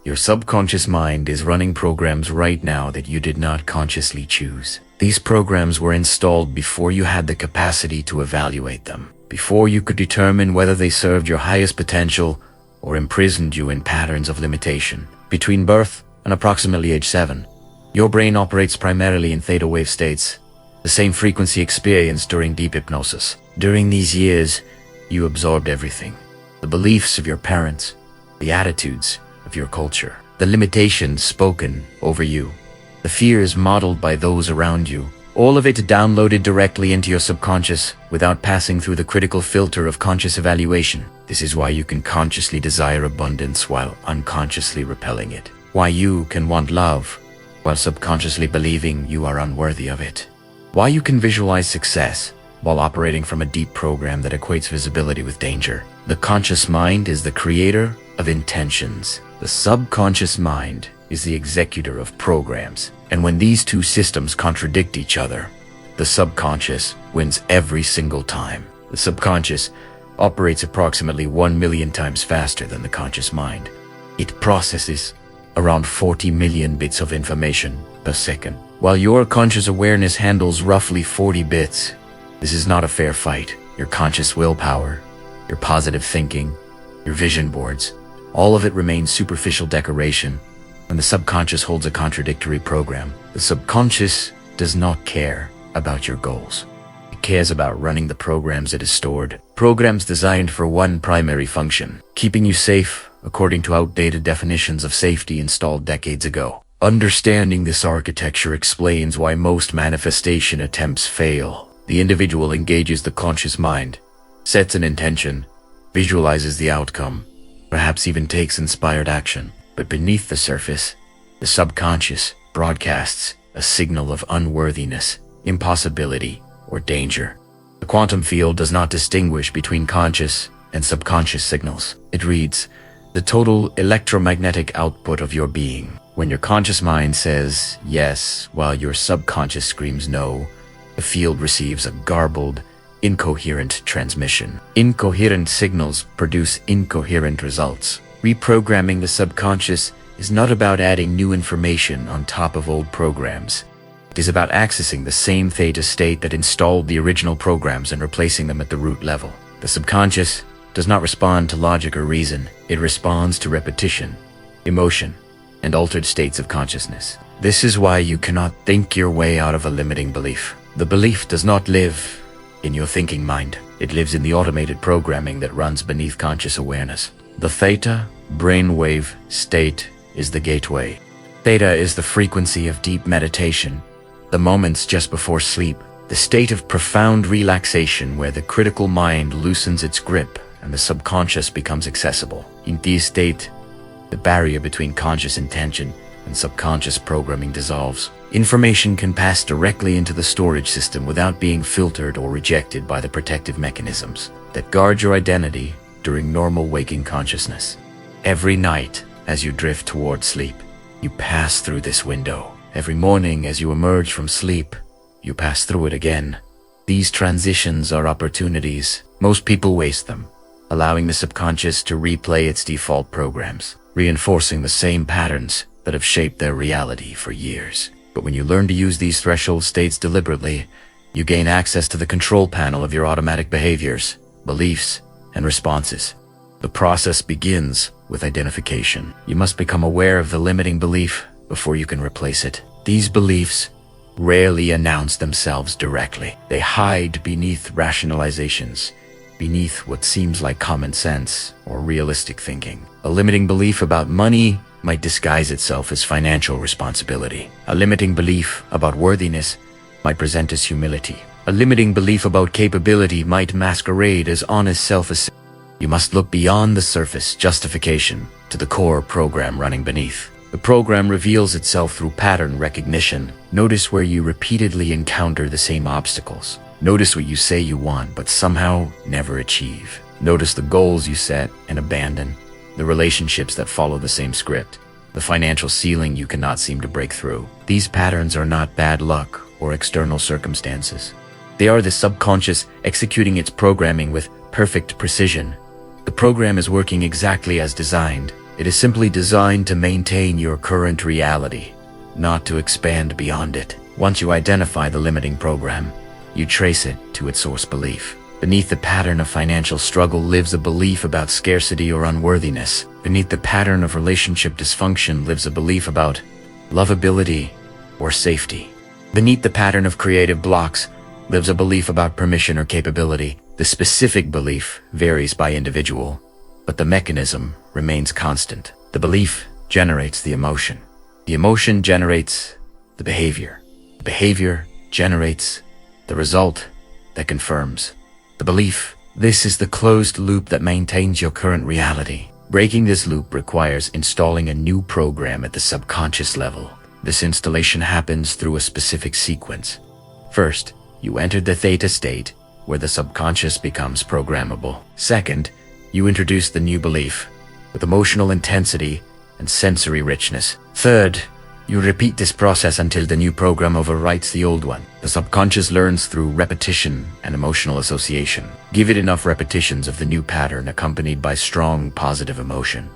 Your subconscious mind is running programs right now that you did not consciously choose. These programs were installed before you had the capacity to evaluate them, before you could determine whether they served your highest potential or imprisoned you in patterns of limitation. Between birth and approximately age 7, your brain operates primarily in theta wave states, the same frequency experienced during deep hypnosis. During these years, you absorbed everything: the beliefs of your parents, the attitudes of your culture, the limitations spoken over you, the fears modeled by those around you, all of it downloaded directly into your subconscious without passing through the critical filter of conscious evaluation. This is why you can consciously desire abundance while unconsciously repelling it. Why you can want love while subconsciously believing you are unworthy of it. Why you can visualize success while operating from a deep program that equates visibility with danger. The conscious mind is the creator of intentions. The subconscious mind is the executor of programs. And when these two systems contradict each other, the subconscious wins every single time. The subconscious operates approximately 1 million times faster than the conscious mind. It processes around 40 million bits of information per second, while your conscious awareness handles roughly 40 bits. This is not a fair fight. Your conscious willpower, your positive thinking, your vision boards, all of it remains superficial decoration when the subconscious holds a contradictory program. The subconscious does not care about your goals. It cares about running the programs it has stored. Programs designed for one primary function: keeping you safe according to outdated definitions of safety installed decades ago. Understanding this architecture explains why most manifestation attempts fail. The individual engages the conscious mind, sets an intention, visualizes the outcome, perhaps even takes inspired action. But beneath the surface, the subconscious broadcasts a signal of unworthiness, impossibility, or danger. The quantum field does not distinguish between conscious and subconscious signals. It reads the total electromagnetic output of your being. When your conscious mind says yes, while your subconscious screams no, the field receives a garbled, incoherent transmission. Incoherent signals produce incoherent results. Reprogramming the subconscious is not about adding new information on top of old programs. It is about accessing the same theta state that installed the original programs and replacing them at the root level. The subconscious does not respond to logic or reason. It responds to repetition, emotion, and altered states of consciousness. This is why you cannot think your way out of a limiting belief. The belief does not live in your thinking mind. It lives in the automated programming that runs beneath conscious awareness. The theta brainwave state is the gateway. Theta is the frequency of deep meditation, the moments just before sleep, the state of profound relaxation where the critical mind loosens its grip and the subconscious becomes accessible. In this state, the barrier between conscious intention and subconscious programming dissolves. Information can pass directly into the storage system without being filtered or rejected by the protective mechanisms that guard your identity during normal waking consciousness. Every night, as you drift toward sleep, you pass through this window. Every morning, as you emerge from sleep, you pass through it again. These transitions are opportunities. Most people waste them, allowing the subconscious to replay its default programs, reinforcing the same patterns that have shaped their reality for years. But when you learn to use these threshold states deliberately, you gain access to the control panel of your automatic behaviors, beliefs, and responses. The process begins with identification. You must become aware of the limiting belief before you can replace it. These beliefs rarely announce themselves directly. They hide beneath rationalizations, beneath what seems like common sense or realistic thinking. A limiting belief about money might disguise itself as financial responsibility. A limiting belief about worthiness might present as humility. A limiting belief about capability might masquerade as honest self-esteem. You must look beyond the surface justification to the core program running beneath. The program reveals itself through pattern recognition. Notice where you repeatedly encounter the same obstacles. Notice what you say you want but somehow never achieve. Notice the goals you set and abandon, the relationships that follow the same script, the financial ceiling you cannot seem to break through. These patterns are not bad luck or external circumstances. They are the subconscious executing its programming with perfect precision. The program is working exactly as designed, It is simply designed to maintain your current reality, not to expand beyond it. Once you identify the limiting program, you trace it to its source belief. Beneath the pattern of financial struggle lives a belief about scarcity or unworthiness. Beneath the pattern of relationship dysfunction lives a belief about lovability or safety. Beneath the pattern of creative blocks lives a belief about permission or capability. The specific belief varies by individual, but the mechanism remains constant. The belief generates the emotion. The emotion generates the behavior. The behavior generates the result that confirms the belief. This is the closed loop that maintains your current reality. Breaking this loop requires installing a new program at the subconscious level. This installation happens through a specific sequence. First, you enter the theta state, where the subconscious becomes programmable. Second, you introduce the new belief with emotional intensity and sensory richness. Third, you repeat this process until the new program overwrites the old one. The subconscious learns through repetition and emotional association. Give it enough repetitions of the new pattern accompanied by strong positive emotion,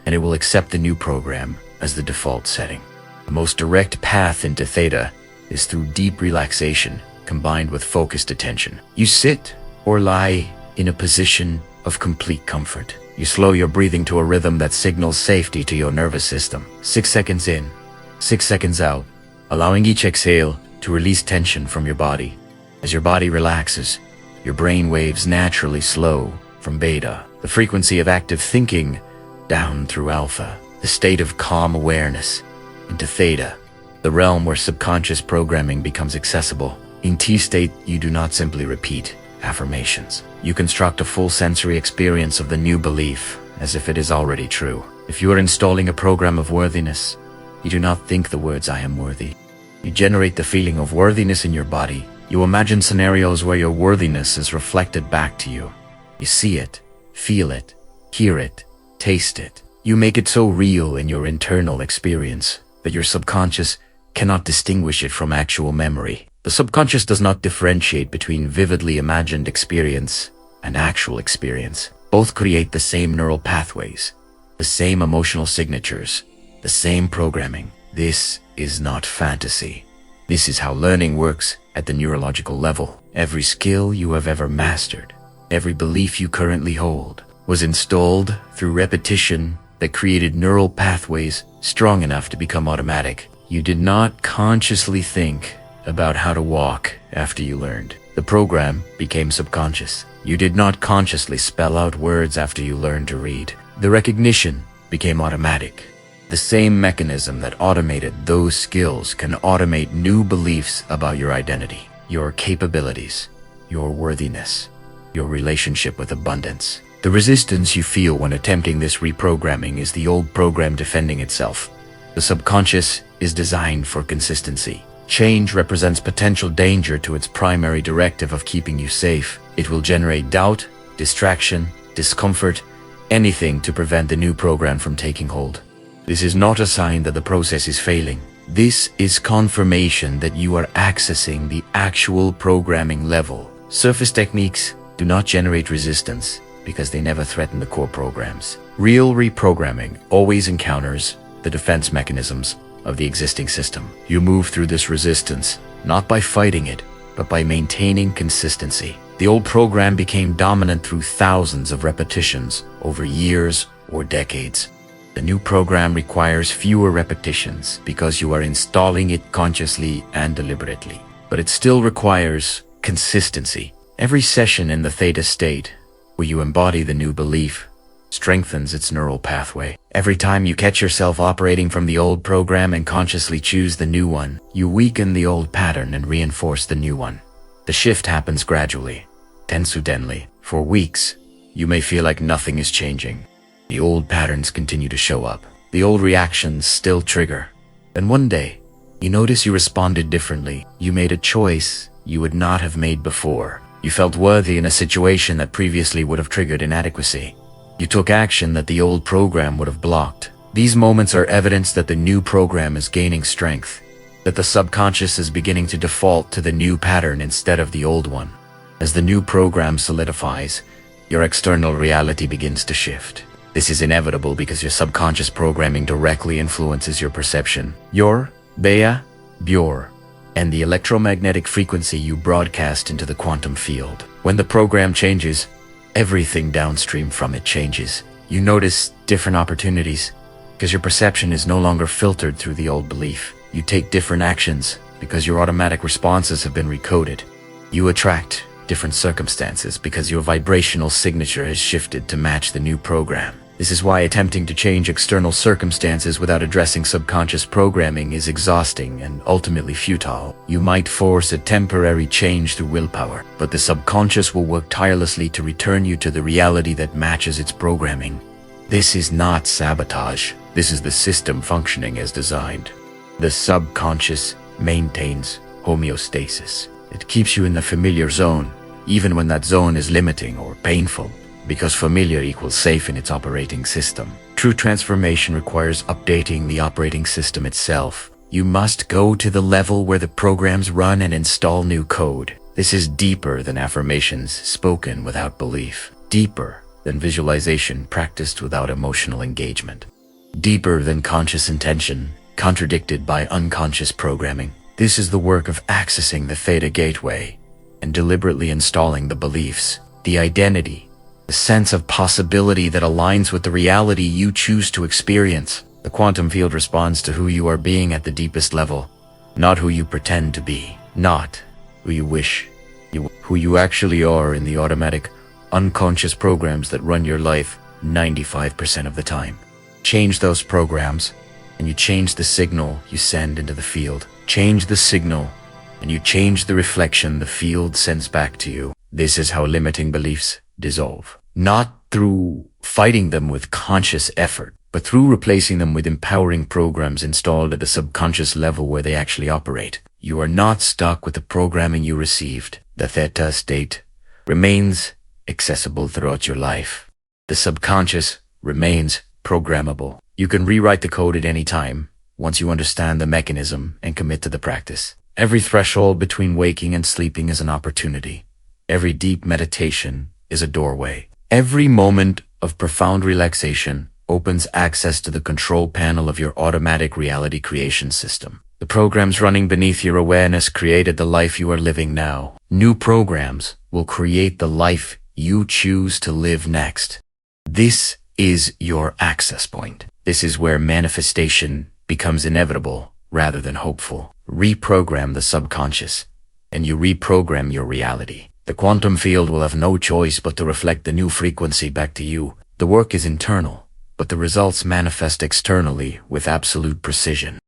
and it will accept the new program as the default setting. The most direct path into theta is through deep relaxation combined with focused attention. You sit or lie in a position of complete comfort. You slow your breathing to a rhythm that signals safety to your nervous system. 6 seconds in, 6 seconds out, allowing each exhale to release tension from your body. As your body relaxes, your brain waves naturally slow from beta, the frequency of active thinking, down through alpha, the state of calm awareness, into theta, the realm where subconscious programming becomes accessible. In T state, you do not simply repeat affirmations. You construct a full sensory experience of the new belief as if it is already true. If you are installing a program of worthiness, you do not think the words "I am worthy." You generate the feeling of worthiness in your body. You imagine scenarios where your worthiness is reflected back to you. You see it, feel it, hear it, taste it. You make it so real in your internal experience that your subconscious cannot distinguish it from actual memory. The subconscious does not differentiate between vividly imagined experience and actual experience. Both create the same neural pathways, the same emotional signatures, the same programming. This is not fantasy. This is how learning works at the neurological level. Every skill you have ever mastered, every belief you currently hold, was installed through repetition that created neural pathways strong enough to become automatic. You did not consciously think about how to walk after you learned. The program became subconscious. You did not consciously spell out words after you learned to read. The recognition became automatic. The same mechanism that automated those skills can automate new beliefs about your identity, your capabilities, your worthiness, your relationship with abundance. The resistance you feel when attempting this reprogramming is the old program defending itself. The subconscious is designed for consistency. Change represents potential danger to its primary directive of keeping you safe. It will generate doubt, distraction, discomfort, anything to prevent the new program from taking hold. This is not a sign that the process is failing. This is confirmation that you are accessing the actual programming level. Surface techniques do not generate resistance because they never threaten the core programs. Real reprogramming always encounters the defense mechanisms of the existing system. You move through this resistance, not by fighting it, but by maintaining consistency. The old program became dominant through thousands of repetitions over years or decades. The new program requires fewer repetitions because you are installing it consciously and deliberately. But it still requires consistency. Every session in the theta state, where you embody the new belief, strengthens its neural pathway. Every time you catch yourself operating from the old program and consciously choose the new one, you weaken the old pattern and reinforce the new one. The shift happens gradually, tensudenly. For weeks, you may feel like nothing is changing. The old patterns continue to show up. The old reactions still trigger. Then one day, you notice you responded differently. You made a choice you would not have made before. You felt worthy in a situation that previously would have triggered inadequacy. You took action that the old program would have blocked. These moments are evidence that the new program is gaining strength, that the subconscious is beginning to default to the new pattern instead of the old one. As the new program solidifies, your external reality begins to shift. This is inevitable because your subconscious programming directly influences your perception, your Bea, Bure, and the electromagnetic frequency you broadcast into the quantum field. When the program changes, everything downstream from it changes. You notice different opportunities because your perception is no longer filtered through the old belief. You take different actions because your automatic responses have been recoded. You attract different circumstances because your vibrational signature has shifted to match the new program. This is why attempting to change external circumstances without addressing subconscious programming is exhausting and ultimately futile. You might force a temporary change through willpower, but the subconscious will work tirelessly to return you to the reality that matches its programming. This is not sabotage. This is the system functioning as designed. The subconscious maintains homeostasis. It keeps you in the familiar zone, even when that zone is limiting or painful, because familiar equals safe in its operating system. True transformation requires updating the operating system itself. You must go to the level where the programs run and install new code. This is deeper than affirmations spoken without belief, deeper than visualization practiced without emotional engagement, deeper than conscious intention contradicted by unconscious programming. This is the work of accessing the theta gateway and deliberately installing the beliefs, the identity, the sense of possibility that aligns with the reality you choose to experience. The quantum field responds to who you are being at the deepest level, not who you pretend to be, not who you wish you, who you actually are in the automatic, unconscious programs that run your life 95% of the time. Change those programs, and you change the signal you send into the field. Change the signal, and you change the reflection the field sends back to you. This is how limiting beliefs dissolve. Not through fighting them with conscious effort, but through replacing them with empowering programs installed at the subconscious level where they actually operate. You are not stuck with the programming you received. The theta state remains accessible throughout your life. The subconscious remains programmable. You can rewrite the code at any time once you understand the mechanism and commit to the practice. Every threshold between waking and sleeping is an opportunity. Every deep meditation is a doorway. Every moment of profound relaxation opens access to the control panel of your automatic reality creation system. The programs running beneath your awareness created the life you are living now. New programs will create the life you choose to live next. This is your access point. This is where manifestation becomes inevitable rather than hopeful. Reprogram the subconscious, and you reprogram your reality. The quantum field will have no choice but to reflect the new frequency back to you. The work is internal, but the results manifest externally with absolute precision.